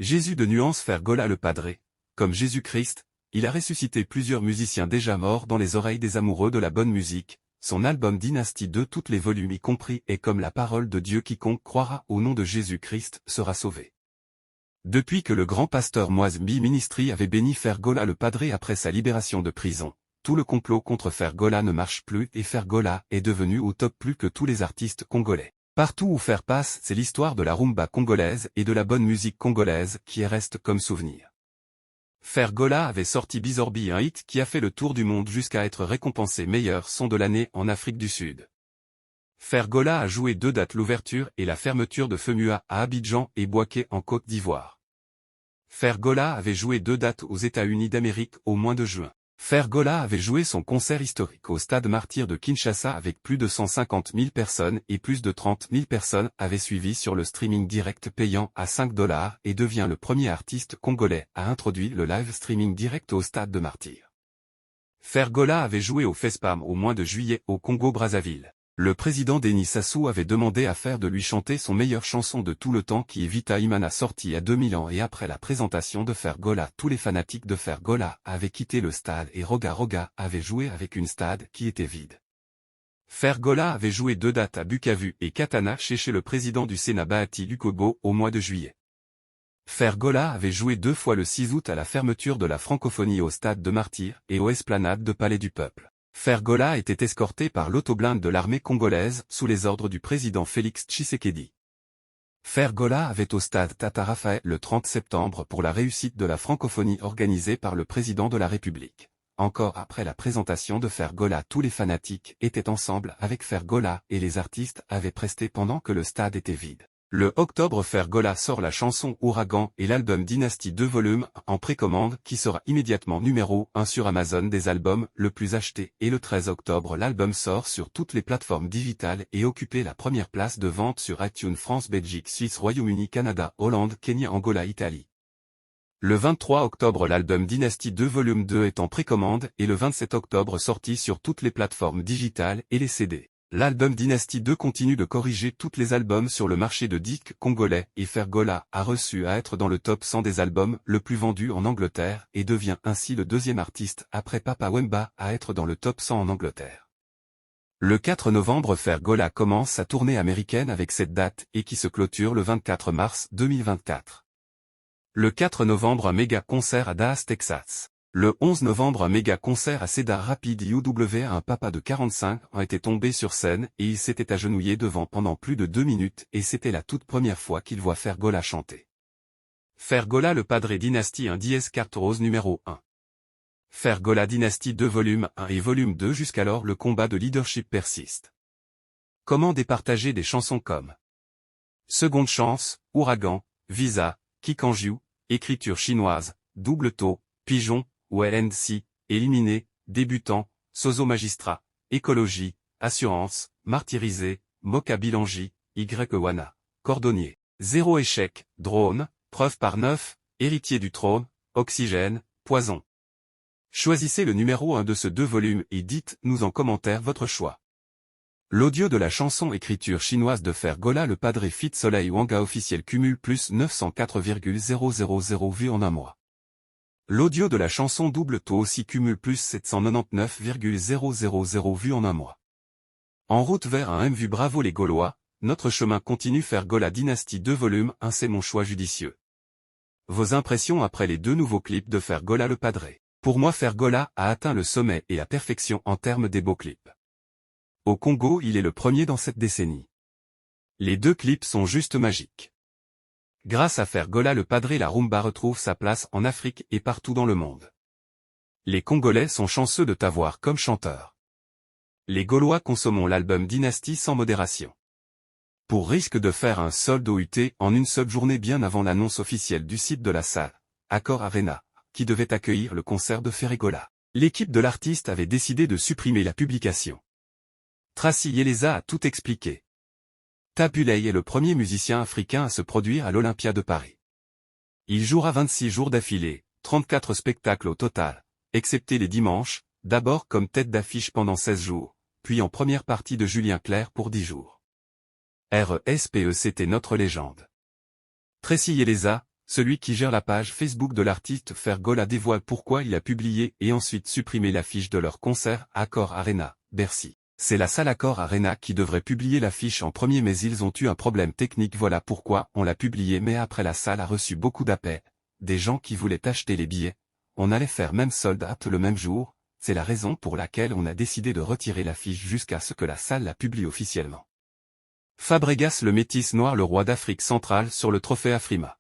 Jésus de nuance Fergola le Padre, comme Jésus-Christ, il a ressuscité plusieurs musiciens déjà morts dans les oreilles des amoureux de la bonne musique. Son album Dynastie 2 toutes les volumes y compris est comme la parole de Dieu, quiconque croira au nom de Jésus-Christ sera sauvé. Depuis que le grand pasteur Moisby Ministry avait béni Fergola le Padre après sa libération de prison, tout le complot contre Fergola ne marche plus et Fergola est devenu au top plus que tous les artistes congolais. Partout où Fer passe, c'est l'histoire de la rumba congolaise et de la bonne musique congolaise qui reste comme souvenir. Fergola avait sorti Bizorbi, un hit qui a fait le tour du monde jusqu'à être récompensé meilleur son de l'année en Afrique du Sud. Fergola a joué 2 dates, l'ouverture et la fermeture de FEMUA à Abidjan et Bouaké en Côte d'Ivoire. Fergola avait joué 2 dates aux États-Unis d'Amérique au mois de juin. Fergola avait joué son concert historique au stade Martyr de Kinshasa avec plus de 150 000 personnes et plus de 30 000 personnes avaient suivi sur le streaming direct payant à $5 et devient le premier artiste congolais à introduire le live streaming direct au stade de Martyr. Fergola avait joué au FESPAM au mois de juillet au Congo-Brazzaville. Le président Denis Sassou avait demandé à Fer de lui chanter son meilleure chanson de tout le temps qui est Vita Imana, sortie à 2000 ans, et après la présentation de Fergola, tous les fanatiques de Fergola avaient quitté le stade et Roga Roga avait joué avec une stade qui était vide. Fergola avait joué 2 dates à Bukavu et Katana chez le président du Sénat Bahati Lukobo au mois de juillet. Fergola avait joué 2 fois le 6 août à la fermeture de la francophonie au stade de Martyr et aux esplanades de Palais du Peuple. Fergola était escorté par l'autoblinde de l'armée congolaise sous les ordres du président Félix Tshisekedi. Fergola avait au stade Tata Raphaël le 30 septembre pour la réussite de la francophonie organisée par le président de la République. Encore après la présentation de Fergola, tous les fanatiques étaient ensemble avec Fergola et les artistes avaient presté pendant que le stade était vide. Le octobre, Fergola sort la chanson Ouragan et l'album Dynastie 2 volumes en précommande qui sera immédiatement numéro 1 sur Amazon des albums le plus acheté, et le 13 octobre l'album sort sur toutes les plateformes digitales et occupait la première place de vente sur iTunes France, Belgique, Suisse, Royaume-Uni, Canada, Hollande, Kenya, Angola, Italie. Le 23 octobre l'album Dynastie 2 volume 2 est en précommande et le 27 octobre sorti sur toutes les plateformes digitales et les CD. L'album Dynastie 2 continue de corriger tous les albums sur le marché de disques congolais et Fergola a reçu à être dans le top 100 des albums le plus vendus en Angleterre et devient ainsi le 2e artiste après Papa Wemba à être dans le top 100 en Angleterre. Le 4 novembre, Fergola commence sa tournée américaine avec cette date et qui se clôture le 24 mars 2024. Le 4 novembre, un méga concert à Dallas, Texas. Le 11 novembre, un méga concert à Cedar Rapids, UW. Un papa de 45 ans était tombé sur scène et il s'était agenouillé devant pendant plus de 2 minutes et c'était la toute première fois qu'il voit Fergola chanter. Fergola le Padre, Dynastie 1 dièse carte rose numéro 1. Fergola Dynastie 2 volume 1 et volume 2. Jusqu'alors le combat de leadership persiste. Comment départager des chansons comme Seconde chance, Ouragan, Visa, Kikanju, Écriture chinoise, Double taux, Pigeon, ou LNC, Éliminé, Débutant, Sozo Magistrat, Écologie, Assurance, Martyrisé, Moka Bilangi, Ywana, Cordonnier, Zéro échec, Drone, Preuve par 9, Héritier du trône, Oxygène, Poison. Choisissez le numéro 1 de ce 2 volumes et dites-nous en commentaire votre choix. L'audio de la chanson Écriture chinoise de Fergola le Padre feat. Soleil Wanga officiel cumule plus 904,000 vues en un mois. L'audio de la chanson Double taux aussi cumule plus 799,000 vues en un mois. En route vers un M-vue. Bravo les Gaulois, notre chemin continue. Fergola Dynastie 2 volume 1, c'est mon choix judicieux. Vos impressions après les 2 nouveaux clips de Fergola le Padre. Pour moi, Fergola a atteint le sommet et la perfection en termes des beaux clips. Au Congo, il est le premier dans cette décennie. Les 2 clips sont juste magiques. Grâce à Fergola le Padre, la rumba retrouve sa place en Afrique et partout dans le monde. Les Congolais sont chanceux de t'avoir comme chanteur. Les Gaulois consommons l'album Dynastie sans modération. Pour risque de faire un solde OUT en une seule journée bien avant l'annonce officielle du site de la salle, Accor Arena, qui devait accueillir le concert de Fergola, l'équipe de l'artiste avait décidé de supprimer la publication. Tracy Yeleza a tout expliqué. Tabulei est le premier musicien africain à se produire à l'Olympia de Paris. Il jouera 26 jours d'affilée, 34 spectacles au total, excepté les dimanches, d'abord comme tête d'affiche pendant 16 jours, puis en première partie de Julien Clerc pour 10 jours. RESPE, c'était notre légende. Tracy Yeleza, celui qui gère la page Facebook de l'artiste Fergola dévoile pourquoi il a publié et ensuite supprimé l'affiche de leur concert Accor Arena, Bercy. C'est la salle Accor Arena qui devrait publier l'affiche en premier mais ils ont eu un problème technique, voilà pourquoi on l'a publié, mais après la salle a reçu beaucoup d'appels, des gens qui voulaient acheter les billets, on allait faire même sold out le même jour, c'est la raison pour laquelle on a décidé de retirer l'affiche jusqu'à ce que la salle la publie officiellement. Fabregas le métis noir, le roi d'Afrique centrale sur le trophée Afrima.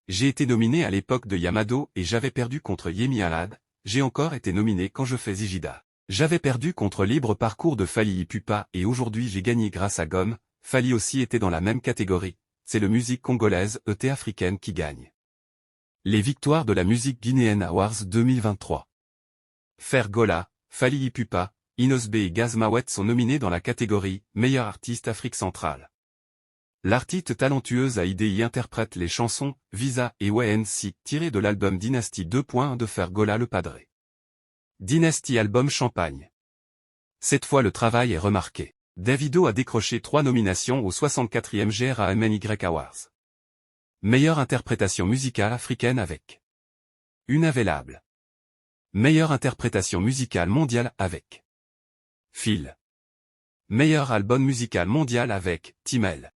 J'ai été nominé à l'époque de Yamado et j'avais perdu contre Yemi Alade, j'ai encore été nominé quand je fais Zigida. J'avais perdu contre Libre Parcours de Fally Ipupa et aujourd'hui j'ai gagné grâce à Gomme. Fally aussi était dans la même catégorie, c'est le musique congolaise ET africaine qui gagne. Les victoires de la musique guinéenne Awards 2023. Fergola, Fally Ipupa, Inosbe et Gazmawet sont nominés dans la catégorie Meilleur artiste Afrique centrale. L'artiste talentueuse AIDI interprète les chansons Visa et WNC tirées de l'album Dynasty 2.1 de Fergola le Padré. Dynasty album Champagne. Cette fois le travail est remarqué. Davido a décroché 3 nominations au 64e GRAMNY Awards. Meilleure interprétation musicale africaine avec Une Available. Meilleure interprétation musicale mondiale avec Phil. Meilleur album musical mondial avec Timel.